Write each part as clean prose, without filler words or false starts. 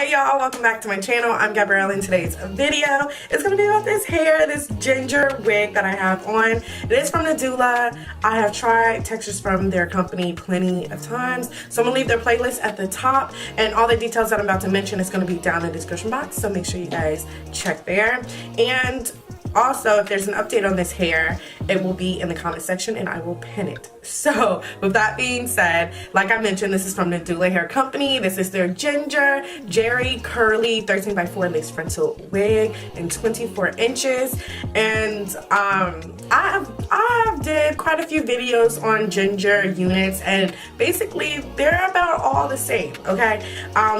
Hey y'all, welcome back to my channel. I'm Gabrielle, and today's video is going to be about this hair, this ginger wig that I have on. It is from Nadula. I have tried textures from their company plenty of times, so I'm going to leave their playlist at the top, and all the details that I'm about to mention is going to be down in the description box, so make sure you guys check there. And also, if there's an update on this hair, it will be in the comment section and I will pin it. So, with that being said, like I mentioned, this is from the NadulaHair Hair Company. This is their Ginger Jerry Curly 13x4 lace frontal wig in 24 inches. And I did quite a few videos on ginger units, and basically they're about all the same, okay?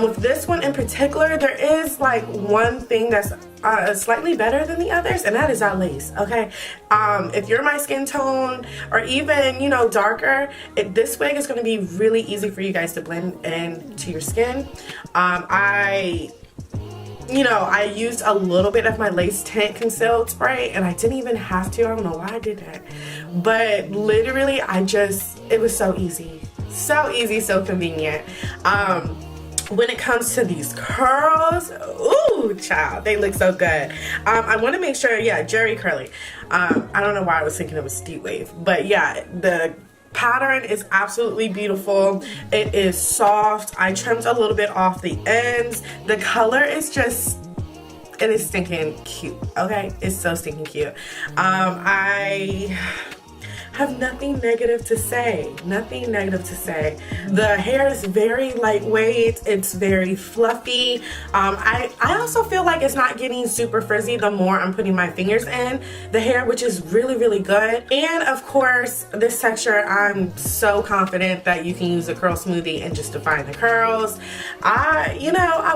With this one in particular, there is like one thing that's slightly better than the others, and that is that lace, okay? If you're my skin tone or even, you know, darker, this wig is going to be really easy for you guys to blend into your skin. I used a little bit of my lace tint concealed spray, and I didn't even have to. I don't know why I did that, but literally it was so easy, so convenient. When it comes to these curls, ooh, child, they look so good. I want to make sure, yeah, Jerry Curly. I don't know why I was thinking it was steep wave, but yeah, the pattern is absolutely beautiful. It is soft. I trimmed a little bit off the ends. The color is just, it is stinking cute, okay? It's so stinking cute. I have nothing negative to say. Nothing negative to say. The hair is very lightweight. It's very fluffy. I also feel like it's not getting super frizzy the more I'm putting my fingers in the hair, which is really good. And of course, this texture, I'm so confident that you can use a curl smoothie and just define the curls. I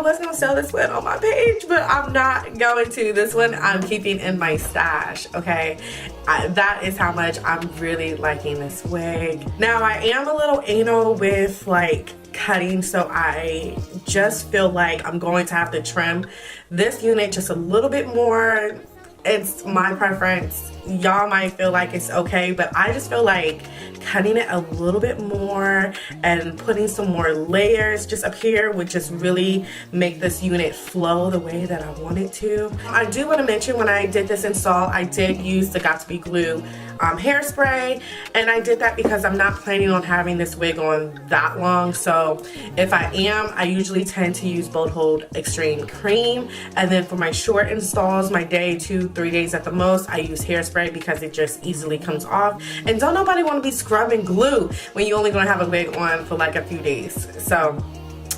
was gonna sell this one on my page, but I'm not going to. This one I'm keeping in my stash, okay? That is how much I'm really liking this wig. Now, I am a little anal with like cutting, so I just feel like I'm going to have to trim this unit just a little bit more. It's my preference. Y'all might feel like it's okay, but I just feel like cutting it a little bit more and putting some more layers just up here would just really make this unit flow the way that I want it to. I do want to mention, when I did this install, I did use the Got To Be Glue hairspray, and I did that because I'm not planning on having this wig on that long. So if I am, I usually tend to use Bold Hold Extreme Cream, and then for my short installs, my day, 2-3 days at the most, I use hairspray because it just easily comes off. And don't nobody want to be scrubbing glue when you're only going to have a wig on for like a few days. So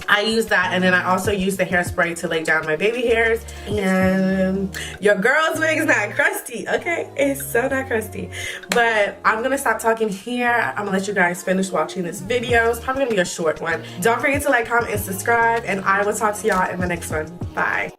I use that, and then I also use the hairspray to lay down my baby hairs. And your girl's wig is not crusty, okay? It's so not crusty. But I'm gonna stop talking here. I'm gonna let you guys finish watching this video. It's probably gonna be a short one. Don't forget to like, comment, and subscribe, and I will talk to y'all in the next one. Bye.